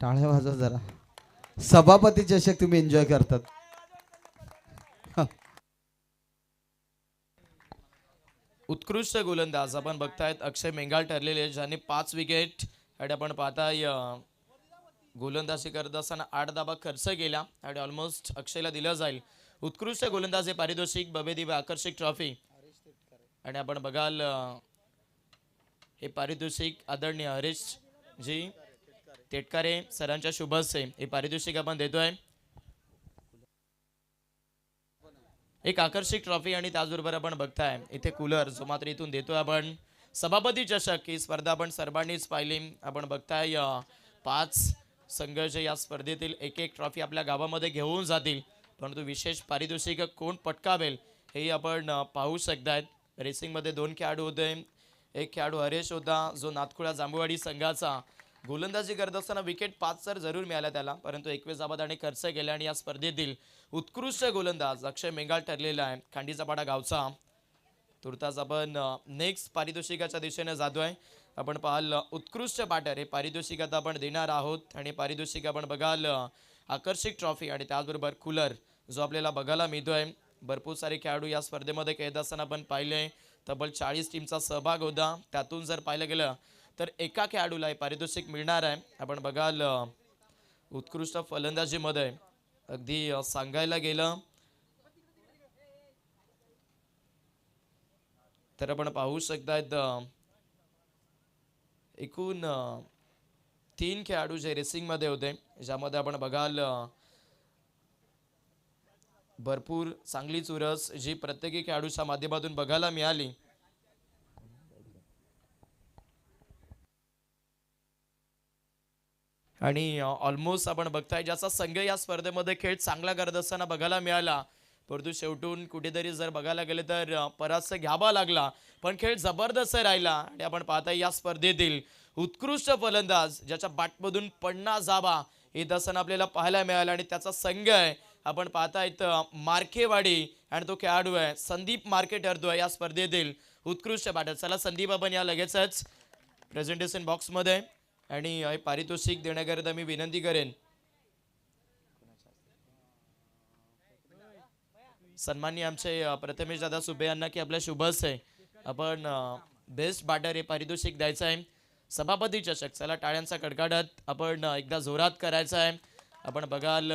टाळ्या वाजवा जरा. सभापती चषक तुम्ही एन्जॉय करतात. उत्कृष्ट गोलंदाज आपण बघतायत अक्षय मेंगाल ठरलेले, ज्यांनी 5 विकेट आणि आपण पाहताय गोलंदाजी करत असताना 8 धावा खर्च केला आणि ऑलमोस्ट अक्षयला दिलं जाईल उत्कृष्ट गोलंदाज हे पारितोषिक, बबे दिवे आकर्षक ट्रॉफी. आणि आपण बघाल हे पारितोषिक आदरणीय हरीश जी तेटकारे सरांच्या शुभ हस्ते हे पारितोषिक आपण देतोय. एक आकर्षक ट्रॉफी आणि त्याचबरोबर आपण बघताय इथे कूलर जो मात्र इथून देतोय आपण. सभापती चषक ही स्पर्धा आपण सर्वांनीच पाहिली. आपण बघताय 5 संघ जे या स्पर्धेतील एक एक ट्रॉफी आपल्या गावामध्ये घेऊन जातील, परंतु विशेष पारितोषिक कोण पटकावेल हे आपण पाहू शकतायत. रेसिंगमध्ये 2 खेळाडू होते. एक खेळाडू हरेश होता जो नातखुळा जांभूवाडी संघाचा. गोलंदाजी करत असताना विकेट 5 तर जरूर मिळाला त्याला, परंतु 21 धावा त्याने खर्च केला आणि या स्पर्धेतील उत्कृष्ट गोलंदाज अक्षय मेंगाल ठरलेला आहे, खांडीचा पाडा गावचा. तुर्तास आपण नेक्स्ट पारितोषिकाच्या दिशेने जातोय. आपण पाहाल उत्कृष्ट बॅटर हे पारितोषिक आता आपण देणार आहोत आणि पारितोषिक आपण बघाल आकर्षक ट्रॉफी आणि त्याचबरोबर कूलर जो आपल्याला बघायला मिळतोय. भरपूर सारे खेळाडू या स्पर्धेमध्ये खेळत असताना आपण पाहिले. तब्बल 40 टीमचा सहभाग होता. त्यातून जर पाहिलं गेलं तर एका खेळाडूला हे पारितोषिक मिळणार आहे. आपण बघाल उत्कृष्ट फलंदाजीमध्ये अगदी सांगायला गेलं तर आपण पाहू शकतायत एकूण 3 खेळाडू जे रेसिंगमध्ये होते, ज्यामध्ये आपण बघाल भरपूर चांगली चुरस जी प्रत्येकी खेळाडूच्या माध्यमातून बघायला मिळाली. आणि ऑलमोस्ट आपण बघताय ज्याचा संघ या स्पर्धेमध्ये खेळ चांगला करत असताना बघायला मिळाला, परंतु शेवटून कुठेतरी जर बघायला गेले तर परास्त घ्यावा लागला. पण खेळ जबरदस्त राहिला आणि आपण पाहताय या स्पर्धेतील उत्कृष्ट फलंदाज ज्याच्या बॅटमधून 50 धावा येत असताना आपल्याला पाहायला मिळाला आणि त्याचा संघ आहे आपण पाहताय मार्केवाडी आणि तो खेळाडू आहे संदीप मार्के ठरतोय या स्पर्धेतील उत्कृष्ट बॅटर. चला संदीप आपण या लगेचच प्रेझेंटेशन बॉक्समध्ये आणि हे पारितोषिक देण्याकरिता मी विनंती करेन सन्माननीय आमचे प्रथमेश दादा सुबे यांना की आपल्या शुभ हस्ते आपण बेस्ट बॅटर हे पारितोषिक द्यायचं आहे. सभापती चषक चला टाळ्यांचा कडकडाट आपण एकदा जोरात करायचा आहे. आपण बघाल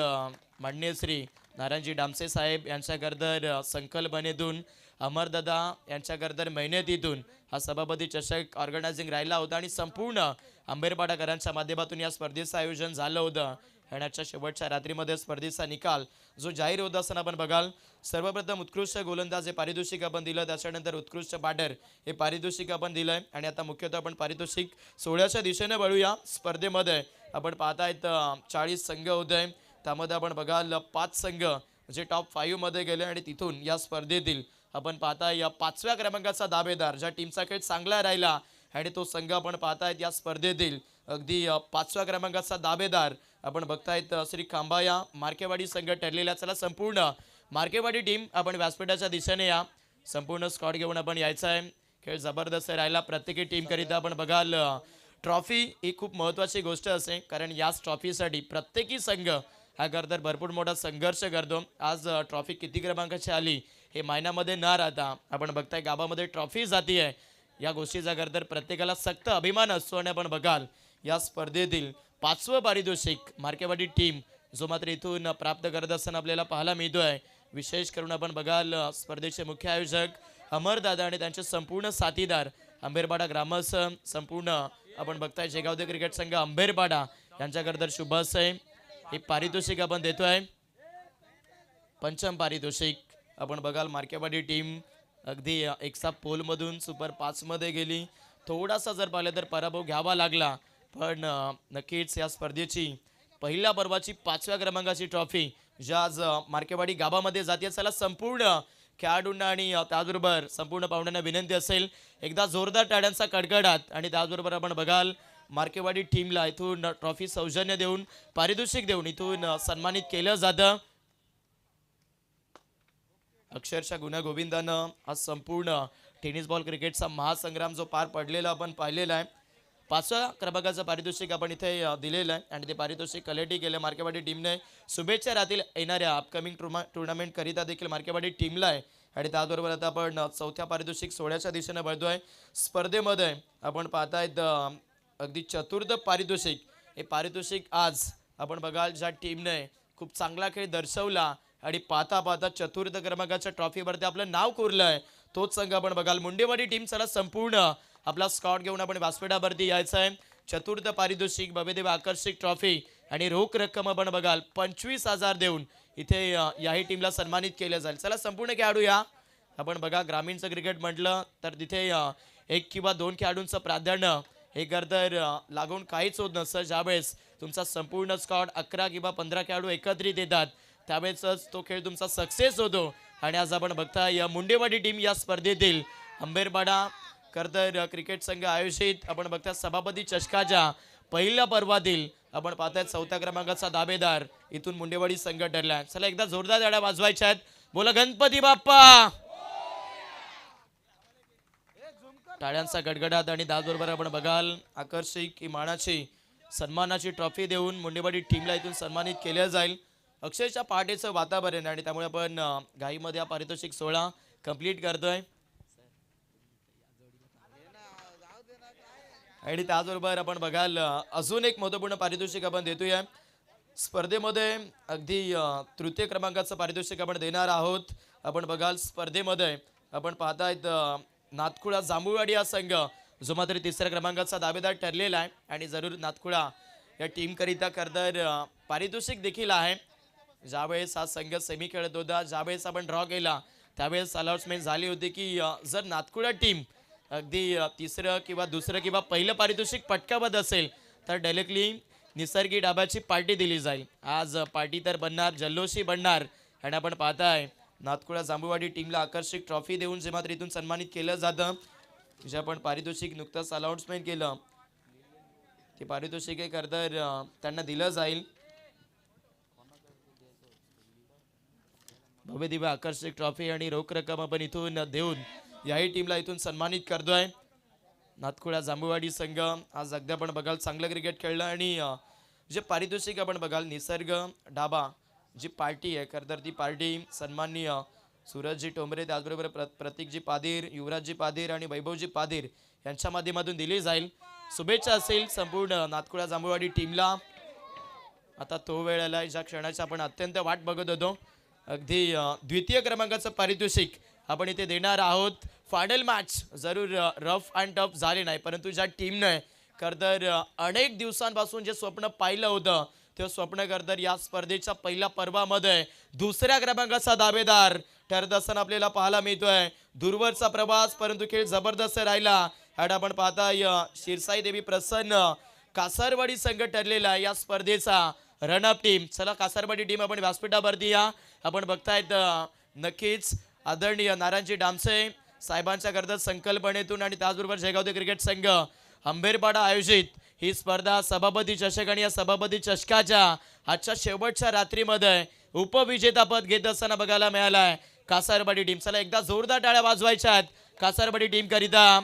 माननीय श्री नारायणजी डामसे साहेब यांच्याकरता संकल्पनेतून, अमरदादा यांच्याकरता मेहनतीतून हा सभापती चषक ऑर्गनायझिंग राहिला होता आणि संपूर्ण आंबेरपाडाकरांच्या माध्यमातून या स्पर्धेचं आयोजन झालं होतं. आणि आजच्या शेवटच्या रात्रीमध्ये स्पर्धेचा निकाल जो जाहीर होत असताना आपण बघाल सर्वप्रथम उत्कृष्ट गोलंदाज हे पारितोषिक आपण दिलं, त्याच्यानंतर उत्कृष्ट बॅटर हे पारितोषिक आपण दिलंय आणि आता मुख्यतः आपण पारितोषिक सोहळ्याच्या दिशेने वळूया. स्पर्धेमध्ये आपण पाहतायत 40 संघ होते, त्यामध्ये आपण बघाल 5 संघ जे टॉप 5 मध्ये गेले आणि तिथून या स्पर्धेतील आपण पाहताय या 5व्या क्रमांकाचा दावेदार ज्या टीमचा खेळ चांगला राहिला आणि तो संघ आपण पाहतायत या स्पर्धेतील अगदी 5व्या क्रमांकाचा दावेदार आपण बघतायत श्री खांबाया मार्केवाडी संघ ठरलेला. चला संपूर्ण मार्केवाडी टीम आपण व्यासपीठाच्या दिशेने या. संपूर्ण स्कॉट घेऊन आपण यायचं आहे. खेळ जबरदस्त राहिला प्रत्येकी टीम करिता. आपण बघाल ट्रॉफी ही खूप महत्त्वाची गोष्ट असते, कारण याच ट्रॉफीसाठी प्रत्येकी संघ हा करतर भरपूर मोठा संघर्ष करतो. आज ट्रॉफी किती क्रमांकाची आली हे महिन्यामध्ये न राहता आपण बघताय गावामध्ये ट्रॉफी जाती आहे या गोष्टीचा करतर प्रत्येकाला सक्त अभिमान असतो. आणि आपण बघाल या स्पर्धेतील 5वं पारितोषिक मार्केवाडी टीम जो मात्र इथून प्राप्त करत असताना आपल्याला पाहायला मिळतोय. विशेष करून आपण बघाल स्पर्धेचे मुख्य आयोजक अमरदादा आणि त्यांचे संपूर्ण साथीदार आंबेरपाडा ग्रामस्थ संपूर्ण आपण बघताय शेगावदे क्रिकेट संघ आंबेरपाडा यांच्याकरता शुभ हस्ते हे पारितोषिक आपण देतोय. पंचम पारितोषिक आपण बघाल मार्केवाडी टीम अगदी एकसा पोलमधून सुपर 5 मध्ये गेली. थोडासा जर पाहिलं तर पराभव घ्यावा लागला, पण नक्कीच या स्पर्धेची पहिल्या पर्वाची 5व्या क्रमांकाची ट्रॉफी ज्या आज मार्केवाडी गावामध्ये जाते. चला संपूर्ण खेळाडूंना आणि त्याचबरोबर संपूर्ण पाहुण्यांना विनंती असेल एकदा जोरदार टाळ्यांचा कडकडाट आणि त्याचबरोबर आपण बघाल मार्केवाडी टीमला इथून ट्रॉफी सौजन्य देऊन पारितोषिक देऊन इथून सन्मानित केलं जातं. अक्षरशः गुण्यागोविंदानं आज संपूर्ण टेनिस बॉल क्रिकेटचा महासंग्राम जो पार पडलेला आपण पाहिलेला आहे. 5व्या क्रमांकाचं पारितोषिक आपण इथे दिलेलं आहे आणि ते पारितोषिक कलेक्ट केलं मार्केवाडी टीमने. शुभेच्छा राहतील येणाऱ्या अपकमिंग टुर्नामेंट करिता देखील मार्केवाडी टीमला आहे. आणि त्याचबरोबर आता आपण चौथ्या पारितोषिक सोहळ्याच्या दिशेने वळतोय. स्पर्धेमध्ये आपण पाहतायत अगदी चतुर्थ पारितोषिक. हे पारितोषिक आज आपण बघाल ज्या टीमने खूप चांगला खेळ दर्शवला आणि पाहता पाहता चतुर्थ क्रमांकाच्या ट्रॉफीवरती आपलं नाव कोरलंय तोच संघ आपण बघाल मुंडेवाडी टीम. चला संपूर्ण आपला स्कॉट घेऊन आपण व्यासपीठावरती यायचं आहे. चतुर्थ पारितोषिक भव्यदेव आकर्षक ट्रॉफी आणि रोख रक्कम आपण बघाल 25,000 देऊन इथे याही टीमला सन्मानित केलं जाईल. चला संपूर्ण खेळाडू या. आपण बघा ग्रामीणचं क्रिकेट म्हटलं तर तिथे 1 किंवा 2 खेळाडूंचं प्राधान्य हे तर लागून काहीच होत नसतं. ज्यावेळेस तुमचा संपूर्ण स्कॉट 11 किंवा 15 खेळाडू एकत्रित येतात त्यावेळेसच तो खेळ तुमचा सक्सेस होतो. आणि आज आपण बघताय मुंडेवाडी टीम या स्पर्धेतील अंबेरपाडा करतर क्रिकेट संघ आयोजित आपण बघता सभापती चषकाच्या पहिल्या पर्वातील आपण पाहताय 4थ्या क्रमांकाचा दावेदार इथून मुंडेवाडी संघ ठरला. चला एकदा जोरदार टाळ्या वाजवायच्या आहेत. बोला गणपती बाप्पा. टाळ्यांचा गडगडाट आणि त्याचबरोबर आपण बघाल आकर्षक इमानाची सन्मानाची ट्रॉफी देऊन मुंडेवाडी टीमला इथून सन्मानित केलं जाईल. अक्षरशः पहाटेचं वातावरण आणि त्यामुळे आपण घाईमध्ये हा पारितोषिक सोहळा कंप्लीट करतोय. आणि त्याचबरोबर आपण बघाल अजून एक महत्त्वपूर्ण पारितोषिक आपण देतोय. स्पर्धेमध्ये अगदी तृतीय क्रमांकाचं पारितोषिक आपण देणार आहोत. आपण बघाल स्पर्धेमध्ये आपण पाहतायत नातखुळा जांभूळवाडी हा संघ जो मात्र 3ऱ्या क्रमांकाचा दावेदार ठरलेला आहे. आणि जरूर नातखुळा या टीमकरिता करतर पारितोषिक देखील आहे. ज्यावेळेस हा संघ सेमी खेळत होता ज्यावेळेस आपण ड्रॉ केला त्यावेळेस अनाउन्समेंट झाली होती की जर नातखुळा टीम अगदी 3रं किंवा 2रं किंवा पहिलं पारितोषिक पटकावत असेल तर डायरेक्टली निसर्गी डाबाची पार्टी दिली जाईल. आज पार्टी तर बनणार जल्लोषी बनणार. आणि आपण पाहताय नातखुळा जांभूवाडी टीमला आकर्षक ट्रॉफी देऊन जे मात्र इथून सन्मानित केलं जातं. जे आपण पारितोषिक नुकतंच अनाउन्समेंट केलं ते पारितोषिक हे करतर त्यांना दिलं जाईल. भव्य दिव्य आकर्षक ट्रॉफी आणि रोख रक्कम आपण इथून देऊन याही टीमला इथून सन्मानित करतोय. नातखुळा जांभूवाडी संघ आज अगदी आपण बघाल चांगलं क्रिकेट खेळलं. आणि जे पारितोषिक आपण बघाल निसर्ग डाबा जी पार्टी आहे खरं तर ती पार्टी सन्माननीय सूरजजी टोंबरे त्याचबरोबर प्रतीकजी पादीर युवराजजी पादीर आणि वैभवजी पादीर यांच्या माध्यमातून दिली जाईल. शुभेच्छा असेल संपूर्ण नातखुळा जांभूवाडी टीमला. आता तो वेळ आलाय ज्या क्षणाची आपण अत्यंत वाट बघत होतो. अगदी द्वितीय क्रमांकाचं पारितोषिक आपण इथे देणार आहोत. फायनल मॅच जरूर रफ अँड टफ झाले नाही परंतु ज्या टीमने खरतर अनेक दिवसांपासून जे स्वप्न पाहिलं होतं ते स्वप्न खरतर या स्पर्धेच्या पहिल्या पर्वामध्ये 2ऱ्या क्रमांकाचा दावेदार ठरत असताना आपल्याला पाहायला मिळतोय. दूरवरचा प्रवास परंतु खेळ जबरदस्त राहिला. आणि आपण पाहताय शिरसाई देवी प्रसन्न कासारवाडी संघ ठरलेला या स्पर्धेचा रनअप टीम. चला कासारवाडी टीम आपण व्यासपीठावरती या. आपण बघतायत नक्कीच आदरणीय नारायणजी डामसे साहेबांच्या करता संकल्पनेतून आणि त्याचबरोबर जयगावते क्रिकेट संघ अंबेरपाडा आयोजित ही स्पर्धा सभापती चषक आणि या सभापती चषकाच्या आजच्या शेवटच्या रात्रीमध्ये उपविजेतापद घेत असताना बघायला मिळालाय कासारवाडी टीम. चला एकदा जोरदार टाळ्या वाजवायच्या आहेत कासारवाडी टीम करिता.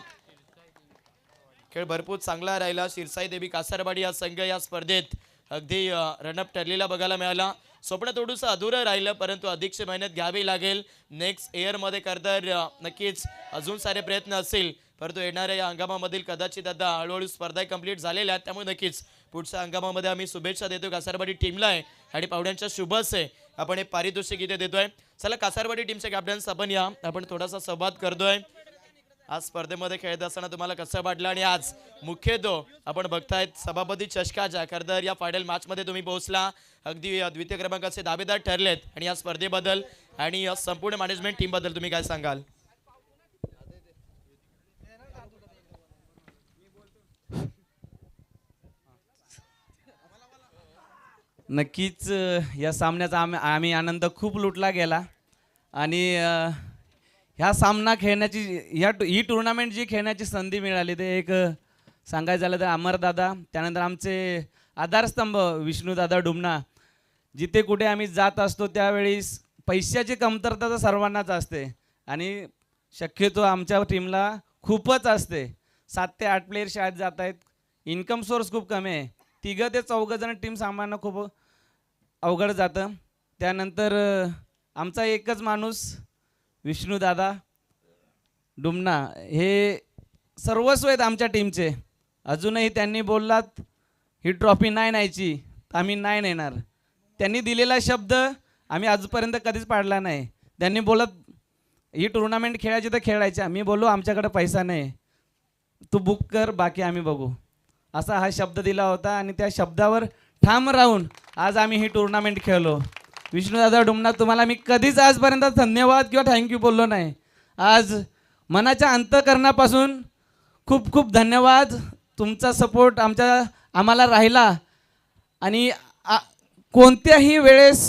खेळ भरपूर चांगला राहिला. शिरसाई देवी कासारवाडी हा संघ या स्पर्धेत अगदी रनअप ठरलेला बघायला मिळाला. स्वप्न थोडंसं अधुरं राहिलं परंतु अधिकची मेहनत घ्यावी लागेल. नेक्स्ट इयरमध्ये करतर नक्कीच अजून सारे प्रयत्न असतील परंतु येणाऱ्या या हंगामामधील कदाचित आता हळूहळू स्पर्धा कंप्लीट झालेल्या आहेत त्यामुळे नक्कीच पुढच्या हंगामामध्ये आम्ही शुभेच्छा देतो कासारवाडी टीमला आहे. आणि पाहुण्यांच्या शुभसे आपण हे पारितोषिक इथे देतोय. चला कासारवाडी टीमचे कॅप्टन्स आपण या. आपण थोडासा संवाद करतोय. आज स्पर्धेमध्ये खेळत असताना तुम्हाला कसं वाटलं आणि आज मुख्यतः आपण बघतायत सभापती चषकाच्या खरतर या फायनल मॅचमध्ये तुम्ही पोहोचला अगदी द्वितीय क्रमांकाचे दावेदार ठरलेत. आणि या स्पर्धेबद्दल आणि संपूर्ण मॅनेजमेंट टीमबद्दल तुम्ही काय सांगाल? नक्कीच या सामन्याचा आम्ही आनंद खूप लुटला गेला. आणि ह्या सामना खेळण्याची ही टुर्नामेंट जी खेळण्याची संधी मिळाली ते एक सांगायचं झालं तर अमरदादा त्यानंतर आमचे आधारस्तंभ विष्णुदादा डुमना. जिथे कुठे आम्ही जात असतो त्यावेळी पैशाची कमतरता तर सर्वांनाच असते आणि शक्यतो आमच्या टीमला खूपच असते. 7 ते 8 प्लेयर शाळेत जात आहेत. इन्कम सोर्स खूप कमी आहे. 3 ते 4 जण टीम सांभाळणं खूप अवघड जातं. त्यानंतर आमचा एकच माणूस विष्णूदादा डुमना हे सर्वस्व आहेत आमच्या टीमचे. अजूनही त्यांनी बोललात ही ट्रॉफी नाही न्यायची तर आम्ही नाही नेणार. त्यांनी दिलेला शब्द आम्ही आजपर्यंत कधीच पाडला नाही. त्यांनी बोलत ही टुर्नामेंट खेळायची तर खेळायची. आम्ही बोललो आमच्याकडे पैसा नाही, तू बुक कर, बाकी आम्ही बघू, असा हा शब्द दिला होता. आणि त्या शब्दावर ठाम राहून आज आम्ही ही टुर्नामेंट खेळलो. विष्णूदादा डुमना तुम्हाला मी कधीच आजपर्यंत धन्यवाद किंवा थँक्यू बोललो नाही. आज मनाच्या अंतःकरणापासून खूप खूप धन्यवाद. तुमचा सपोर्ट आम्हाला राहिला. आणि कोणत्याही वेळेस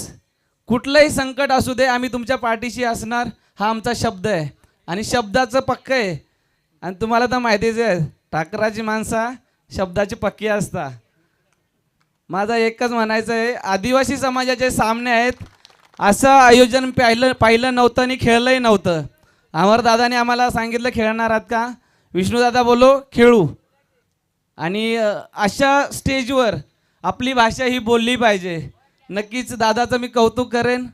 कुठलंही संकट असू दे आम्ही तुमच्या पाठीशी असणार, हा आमचा शब्द आहे आणि शब्दाचं पक्क आहे. आणि तुम्हाला तर माहितीच आहे ठाकराची माणसं शब्दाची पक्की असतात. माझं एकच म्हणायचं आहे, आदिवासी समाजाचे सामने आहेत असं आयोजन पाहिलं नव्हतं आणि खेळलंही नव्हतं. अमरदादाने आम्हाला सांगितलं खेळणार आहात का, विष्णूदादा बोलो खेळू. आणि अशा स्टेजवर आपली भाषा ही बोलली पाहिजे. नक्कीच दादाचं मी कौतुक करेन.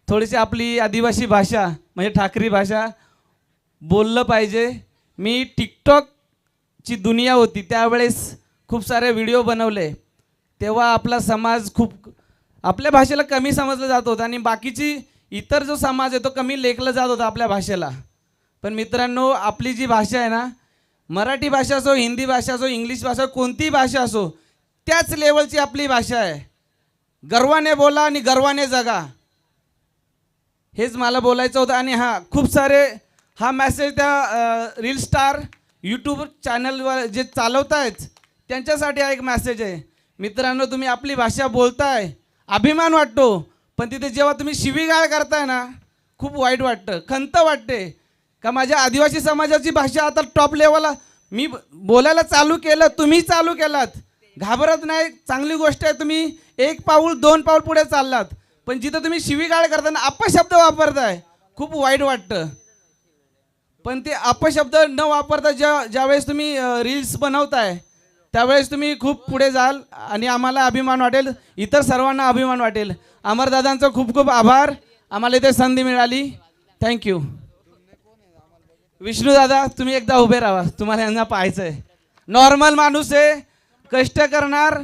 थोडीशी आपली आदिवासी भाषा म्हणजे ठाकरी भाषा बोललं पाहिजे. मी टिकटॉकची दुनिया होती त्यावेळेस खूप सारे व्हिडिओ बनवले. तेव्हा आपला समाज खूप आपल्या भाषेला कमी समजलं जात होतं आणि बाकीची इतर जो समाज आहे तो कमी लेखलं जात होता आपल्या भाषेला. पण मित्रांनो, आपली जी भाषा आहे ना, मराठी भाषा असो, हिंदी भाषा असो, इंग्लिश भाषा, कोणतीही भाषा असो, त्याच लेवलची आपली भाषा आहे. गर्वाने बोला आणि गर्वाने जगा, हेच मला बोलायचं होतं. आणि खूप सारे हा मेसेज त्या रील स्टार यूट्यूब चॅनलवर जे चालवत आहेत त्यांच्यासाठी हा एक मेसेज आहे. मित्रांनो, तुम्ही आपली भाषा बोलताय, अभिमान वाटतो, पण तिथे जेव्हा तुम्ही शिवीगाळ करताय ना, खूप वाईट वाटतं, खंत वाटते का माझ्या आदिवासी समाजाची भाषा आता टॉप लेवलला मी बोलायला चालू केलं, तुम्ही चालू केलात, घाबरत नाही, चांगली गोष्ट आहे. तुम्ही 1 पाऊल 2 पाऊल पुढे चाललात, पण जिथं तुम्ही शिवीगाळ करताना अपशब्द वापरताय खूप वाईट वाटतं. पण ते अपशब्द न वापरता ज्यावेळेस तुम्ही रील्स बनवताय त्यावेळेस तुम्ही खूप पुढे जाल आणि आम्हाला अभिमान वाटेल, इतर सर्वांना अभिमान वाटेल. अमरदादांचा खूप खूप आभार, आम्हाला इथे संधी मिळाली. थँक्यू. विष्णूदादा तुम्ही एकदा उभे राहा, तुम्हाला यांना पाहायचं आहे. नॉर्मल माणूस आहे, कष्ट करणार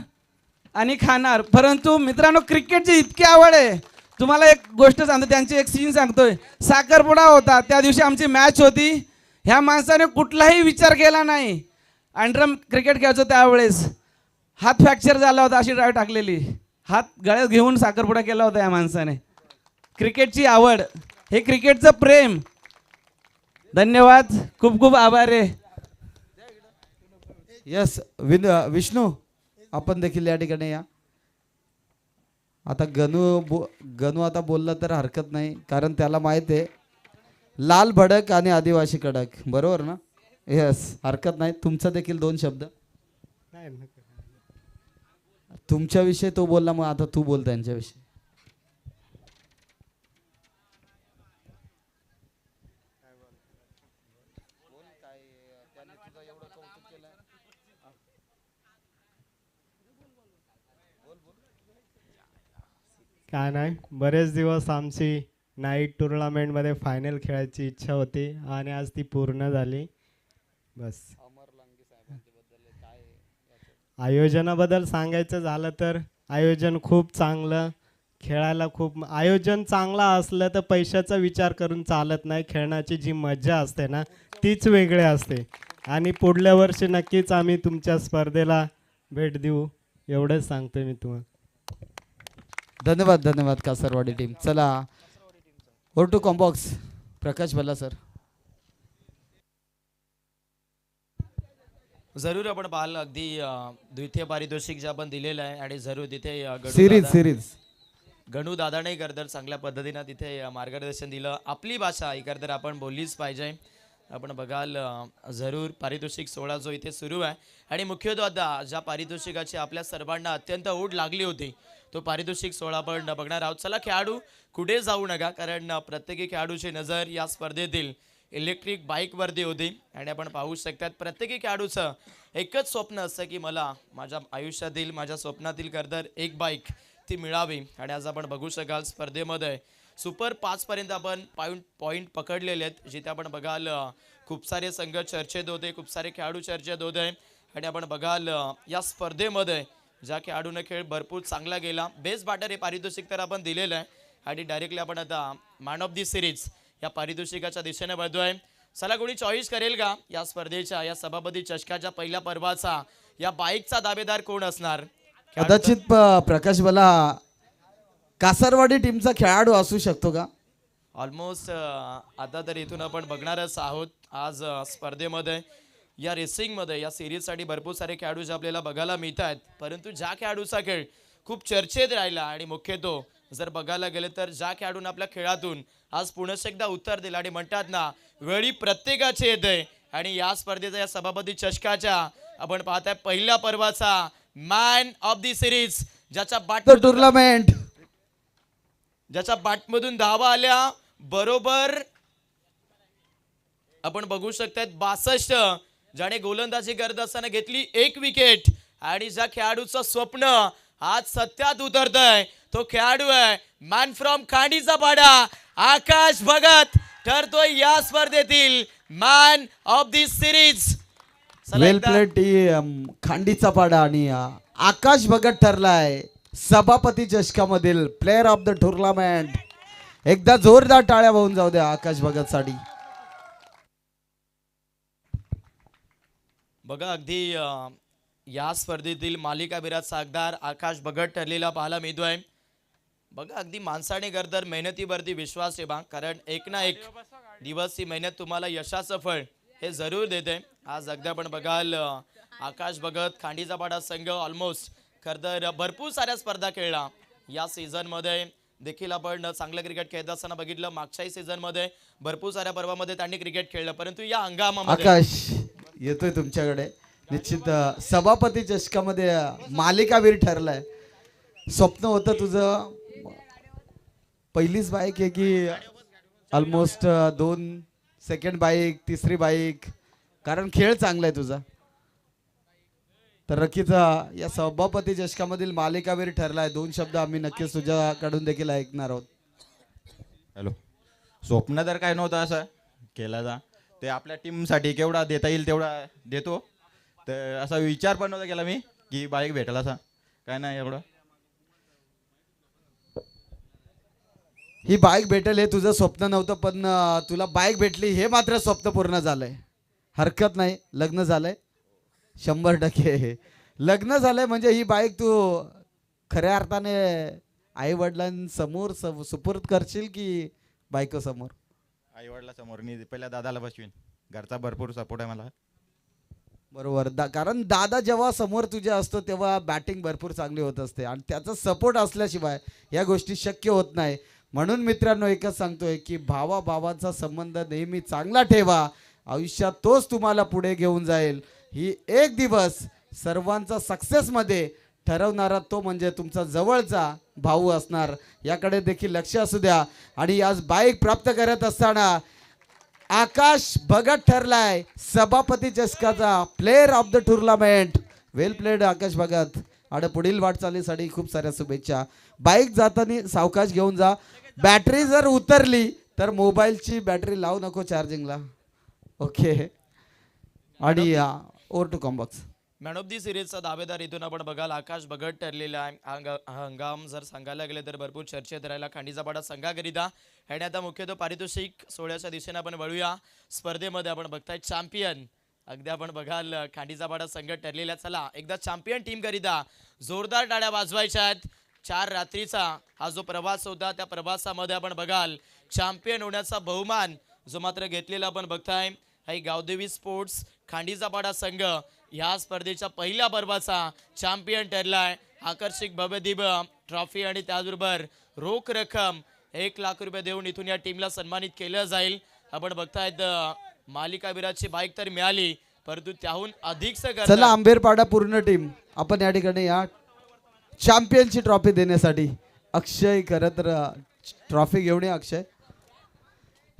आणि खाणार, परंतु मित्रांनो क्रिकेटची इतकी आवड आहे. तुम्हाला एक गोष्ट सांगतो, त्यांची एक सीन सांगतोय. साखरपुडा होता त्या दिवशी, आमची मॅच होती. ह्या माणसाने कुठलाही विचार केला नाही. अंडरम क्रिकेट खेळायचो त्यावेळेस हात फ्रॅक्चर झाला होता, अशी ड्राईव्ह टाकलेली, हात गळ्यात घेऊन साखरपुडा केला होता या माणसाने. क्रिकेटची आवड, हे क्रिकेटचं प्रेम. धन्यवाद, खूप खूप आभार आहे. यस विष्णू, आपण देखील या ठिकाणी या. आता गणू आता बोलला तर हरकत नाही, कारण त्याला माहित आहे लाल भडक आणि आदिवासी कडक, बरोबर ना. यस, हरकत नाही. तुमचा देखील 2 शब्द. तुमच्याविषयी तो बोलला, मग आता तू बोल त्यांच्याविषयी. काय नाही, बरेच दिवस आमची नाईट टुर्नामेंटमध्ये फायनल खेळायची इच्छा होती आणि आज ती पूर्ण झाली. बस. आयोजनाबद्दल सांगायचं झालं तर आयोजन खूप चांगलं, खेळायला खूप, आयोजन चांगलं असलं तर पैशाचा विचार करून चालत नाही. खेळण्याची जी मजा असते ना तीच वेगळी असते. आणि पुढल्या वर्षी नक्कीच आम्ही तुमच्या स्पर्धेला भेट देऊ, एवढंच सांगतोय मी तुम्हाला. धन्यवाद, धन्यवाद कासरवाडी टीम. चला over to Combox, Prakash Bhalla sir. जरूर आपण पाहिलं अगदी द्वितीय पारितोषिक जे आपण दिलेलं आहे आणि जरूर तिथे सिरीज गणू दादाने करतर चांगल्या पद्धतीनं तिथे मार्गदर्शन दिलं. आपली भाषा एकतर आपण बोललीच पाहिजे. आपण बघाल जरूर पारितोषिक सोहळा जो इथे सुरू आहे आणि मुख्यतः ज्या पारितोषिकाची आपल्या सर्वांना अत्यंत ओढ लागली होती तो पारितोषिक सोहळा आपण बघणार आहोत. चला खेळाडू कुठे जाऊ नका, कारण प्रत्येकी खेळाडूची नजर या स्पर्धेतील इलेक्ट्रिक बाईकवरती होती आणि आपण पाहू शकतात प्रत्येकी खेळाडूचं एकच स्वप्न असतं की मला माझ्या आयुष्यातील माझ्या स्वप्नातील खरंतर एक बाईक ती मिळावी. आणि आज आपण बघू शकाल स्पर्धेमध्ये सुपर 5 पर्यंत आपण पॉईंट पकडलेले आहेत, जिथे आपण बघाल खूप सारे संघ चर्चेत होते, खूप सारे खेळाडू चर्चेत होते. आणि आपण बघाल या स्पर्धेमध्ये ज्या खेळाडूने खेळ भरपूर चांगला गेला, बेस्ट बॅटर हे पारितोषिक तर आपण दिलेलं आहे. आणि डायरेक्टली आपण आता मॅन ऑफ दी सिरीज या पारितोषिकाच्या दिशेने वळतोय. चला कोणी चॉईस करेल का या स्पर्धेच्या या सभापती चषकाच्या पहिल्या पर्वाचा या बाईकचा दावेदार कोण असणार? कदाचित प्रकाश मला कासारवाडी टीमचा खेळाडू असू शकतो का? ऑलमोस्ट आता तर इथून आपण बघणारच आहोत. आज स्पर्धेमध्ये या रेसिंगमध्ये या सिरीजसाठी भरपूर सारे खेळाडू जे आपल्याला बघायला मिळत आहेत, परंतु ज्या खेळाडूचा खेळ खूप चर्चेत राहिला आणि मुख्यतः जर बघायला गेले तर ज्या खेळाडून आपल्या खेळातून आज पुन्हा एकदा उत्तर दिलं आणि म्हणतात ना वेळी प्रत्येकाची येते. आणि या स्पर्धेचा या सभापती चषकाच्या आपण पाहताय पहिल्या पर्वाचा मॅन ऑफ दी सिरीज ज्याच्या टुर्नामेंट बॅटमधून धावा आल्या बरोबर आपण बघू शकतात 62, ज्याने गोलंदाजी करत असताना घेतली 1 विकेट. आणि ज्या खेळाडूचं स्वप्न आज सत्यात उतरतंय तो खेळाडू आहे मॅन फ्रॉम खांडीचा पाडा आकाश भगत ठरतोय या स्पर्धेतील man of the series. Well played खांडीचा पाडा आणि आकाश भगत ठरलाय सभापती चषकामधील प्लेअर ऑफ द टुर्नामेंट. एकदा जोरदार टाळ्या वाहून जाऊ द्या आकाश भगत साठी. बघा अगदी या स्पर्धेतील मालिकावीरात सागदार आकाश भगत ठरलेला पाहायला मिळतोय. बघा अगदी माणसाने गरदर मेहनतीवरती विश्वास ठेवा, कारण एक ना एक दिवस ही मेहनत तुम्हाला यशाचं फळ हे जरूर देते. आज अगदी आपण बघाल आकाश भगत खांडीचा पाडा संघ ऑलमोस्ट खरंतर भरपूर साऱ्या स्पर्धा खेळला. या सीझनमध्ये देखील आपण चांगलं क्रिकेट खेळत असताना बघितलं. मागच्याही सीझनमध्ये भरपूर साऱ्या पर्वामध्ये त्यांनी क्रिकेट खेळलं, परंतु या हंगामामध्ये आकाश येतोय तुमच्याकडे. निश्चित सभापती चषकामध्ये मालिकावीर ठरलाय. स्वप्न होतं तुझं पहिलीच बाईक आहे की ऑलमोस्ट 2 सेकंड बाईक, तिसरी बाईक, कारण खेळ चांगला आहे तुझा. तर रकीचा या सभापती चषकामधील मालिकावीर ठरलाय. 2 शब्द आम्ही नक्कीच तुझ्याकडून देखील ऐकणार आहोत. हॅलो. स्वप्न तर काय नव्हतं असं केला जा, ते आपल्या टीमसाठी केवढा देता येईल तेवढा देतो. तर असा विचार पण नव्हता केला मी की बाईक भेटेल असा, काय नाही एवढं. ही बाईक भेटेल हे तुझं स्वप्न नव्हतं, पण तुला बाईक भेटली हे मात्र स्वप्न पूर्ण झालंय. हरकत नाही, लग्न झालंय 100%. लग्न झालंय म्हणजे ही बाईक तू खऱ्या अर्थाने आई वडिलांसमोर सुपूर्द करशील की बायको समोर? आई वडिला समोर मी पहिल्या दादाला बसवीन, घरचा भरपूर सपोर्ट आहे मला. बरोबर. कारण दादा जेव्हा समोर तुझ्या असतो तेव्हा बॅटिंग भरपूर चांगली होत असते आणि त्याचा सपोर्ट असल्याशिवाय या गोष्टी शक्य होत नाही. म्हणून मित्रांनो एकच सांगतोय की भावाभावांचा संबंध नेहमी चांगला ठेवा. आयुष्यात तोच तुम्हाला पुढे घेऊन जाईल. ही एक दिवस सर्वांचा सक्सेसमध्ये ठरवणारा तो म्हणजे तुमचा जवळचा भाऊ असणार. याकडे देखील लक्ष असू द्या. आणि आज बाईक प्राप्त करत असताना आकाश भगत ठरलाय सभापती चषकाचा player of the tournament. Well played Akash Bhagat. आणि पुढील वाटचालीसाठी खूप साऱ्या शुभेच्छा. बाईक जाताना सावकाश घेऊन जा. बॅटरी जर उतरली तर मोबाईलची बॅटरी लावू नको चार्जिंगला. ओके. आणि ओव्हर टू कॉम्बॉक्स. मॅन ऑफ दी सिरीजचा दावेदार इथून आपण बघाल आकाश भगत ठरलेला आहे. हा हंगाम जर सांगायला गेले तर भरपूर चर्चेत राहिला खांडीचा पाडा संघाकरिता. आणि आता मुख्यतः पारितोषिक सोहळ्याच्या दिशेने आपण वळूया. स्पर्धेमध्ये आपण बघताय चॅम्पियन अगदी आपण बघाल खांडीचा पाडा संघ ठरलेला. चला एकदा चॅम्पियन टीम करिता जोरदार टाळ्या वाजवायच्या आहेत. 4 रात्रीचा हा जो प्रवास होता त्या प्रवासामध्ये आपण बघाल चॅम्पियन होण्याचा बहुमान जो मात्र घेतलेला आपण बघताय. हा गावदेवी स्पोर्ट्स खांडीचा पाडा संघ या स्पर्धेच्या पहिल्या पर्वाचा चॅम्पियन ठरलाय. आकर्षक भव्यदिव्य ट्रॉफी आणि त्याचबरोबर रोख रक्कम 1 लाख रुपये देऊन इथून या टीमला सन्मानित केलं जाईल. आपण बघतायत मालिकावीराची बाईक तर मिळाली, परंतु त्याहून अधिक चला आंबेरपाडा पूर्ण टीम आपण या ठिकाणी या चॅम्पियनची ट्रॉफी देण्यासाठी. अक्षय खरं तर ट्रॉफी घेऊन ये. अक्षय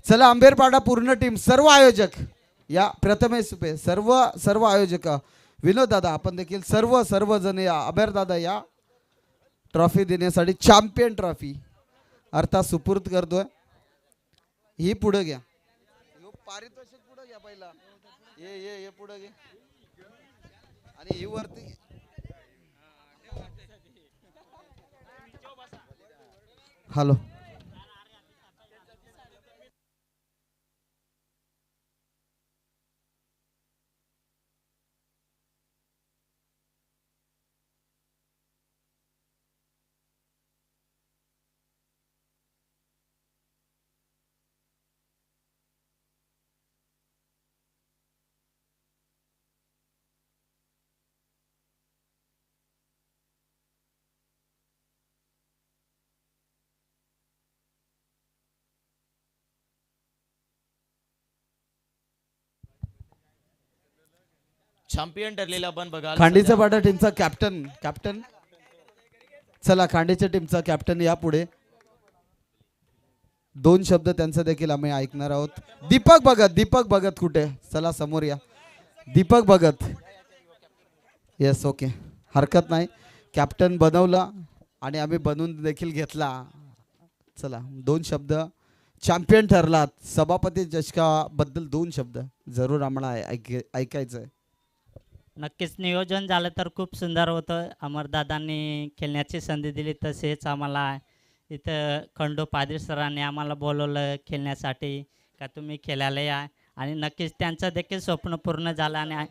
चला आंबेरपाडा पूर्ण टीम, सर्व आयोजक या, प्रथमेश सुपे, सर्व आयोजक, विनोद दादा आपण देखील सर्वजण या, अबेर दादा या ट्रॉफी देण्यासाठी, चॅम्पियन ट्रॉफी अर्थात सुपूर्द करतोय. ही पुढे घ्या, पारितोषिक पुढे घ्या पहिला, ये पुढे घे आणि ही वरती घे. हॅलो, चॅम्पियन ठरलेला आपण बघा खांडीचा पाडा टीमचा कॅप्टन चला, खांडीच्या टीमचा कॅप्टन या पुढे. 2 शब्द त्यांचा देखील आम्ही ऐकणार आहोत. दीपक भगत कुठे, चला समोर या. दीपक भगत, येस, ओके, हरकत नाही. कॅप्टन बनवला आणि आम्ही बनवून देखील घेतला. चला 2 शब्द, चॅम्पियन ठरलात, सभापती चषकाबद्दल 2 शब्द जरूर आम्हाला ऐकायचं आहे. नक्कीच नियोजन झालं तर खूप सुंदर होतं. अमरदादांनी खेळण्याची संधी दिली, तसेच आम्हाला इथं खंडू पादरी सरांनी आम्हाला बोलवलं खेळण्यासाठी, का तुम्ही खेळायला या. आणि नक्कीच त्यांचं देखील स्वप्न पूर्ण झालं. आणि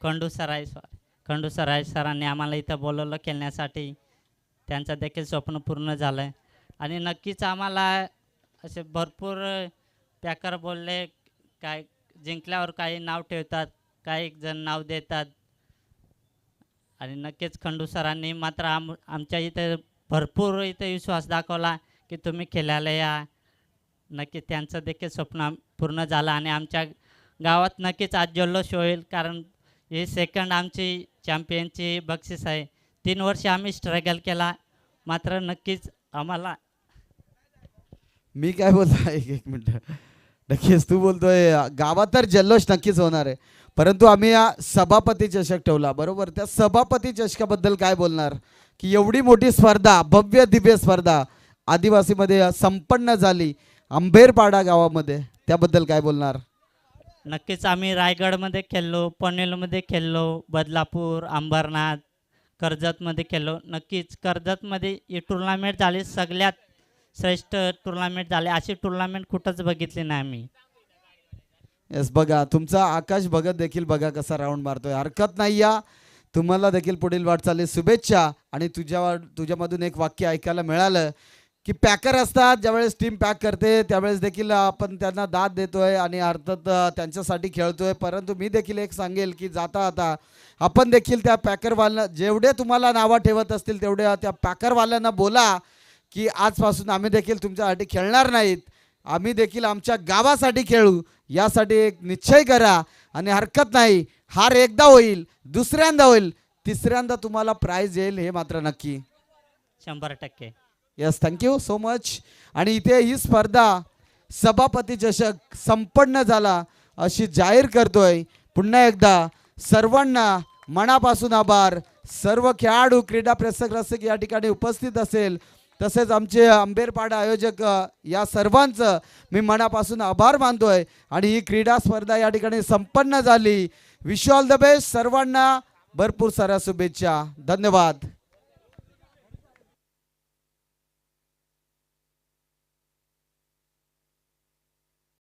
खंडू सरांनी आम्हाला इथं बोलवलं खेळण्यासाठी, त्यांचं देखील स्वप्न पूर्ण झालं. आणि नक्कीच आम्हाला असे भरपूर पॅकर बोलले, काय जिंकल्यावर काही नाव ठेवतात, काही जण नाव देतात. आणि नक्कीच खंडू सरांनी मात्र आमच्या इथे भरपूर इथे विश्वास दाखवला की तुम्ही खेळायला या. नक्की त्यांचं देखील स्वप्न पूर्ण झालं. आणि आमच्या गावात नक्कीच आज जल्लोष होईल, कारण ही सेकंड आमची चॅम्पियनची बक्षीस आहे. 3 वर्ष आम्ही स्ट्रगल केला, मात्र नक्कीच आम्हाला. मी काय बोलतो, एक मिनिट, नक्कीच तू बोलतोय गावात तर जल्लोष नक्कीच होणार आहे, परंतु आम्ही या सभापती चषक ठेवला, बरोबर. त्या सभापती चषकाबद्दल काय बोलणार, की एवढी मोठी स्पर्धा, भव्य दिव्य स्पर्धा आदिवासीमध्ये संपन्न झाली आंबेरपाडा गावामध्ये, त्याबद्दल काय बोलणार. नक्कीच आम्ही रायगडमध्ये खेळलो, पनवेलमध्ये खेळलो, बदलापूर, अंबरनाथ, कर्जतमध्ये खेळलो. नक्कीच कर्जतमध्ये ही टुर्नामेंट झाली, सगळ्यात श्रेष्ठ टुर्नामेंट झाली. अशी टुर्नामेंट कुठंच बघितली नाही आम्ही. येस, बघा तुमचा आकाश भगत देखील बघा कसा राऊंड मारतोय. हरकत नाही, या तुम्हाला देखील पुढील वाटचाली शुभेच्छा. आणि तुझ्यामधून एक वाक्य ऐकायला मिळालं की पॅकर असतात, ज्यावेळेस टीम पॅक करते त्यावेळेस देखील आपण त्यांना दाद देतोय आणि अर्थात त्यांच्यासाठी खेळतोय. परंतु मी देखील एक सांगेल की जाता आता आपण देखील त्या पॅकरवाल्यांना, जेवढे तुम्हाला नावं ठेवत असतील तेवढे त्या पॅकरवाल्यांना बोला की आजपासून आम्ही देखील तुमच्यासाठी खेळणार नाहीत, आम्ही देखील आमच्या गावासाठी खेळू, यासाठी एक निश्चय करा. आणि हरकत नाही, हार एकदा होईल, दुसऱ्यांदा होईल, तिसऱ्यांदा तुम्हाला प्राइज येईल, हे मात्र नक्की. 100%. Yes, thank you so much. आणि इथे ही स्पर्धा सभापती चषक संपन्न झाला अशी जाहीर करतोय. पुन्हा एकदा सर्वांना मनापासून आभार. सर्व खेळाडू, क्रीडा रसिक या ठिकाणी उपस्थित असेल, तसेच आमचे आंबेरपाडा आयोजक, या सर्वांचं मी मनापासून आभार मानतोय. आणि ही क्रीडा स्पर्धा या ठिकाणी संपन्न झाली. विश ऑल द बेस्ट, सर्वांना भरपूर साऱ्या शुभेच्छा. धन्यवाद.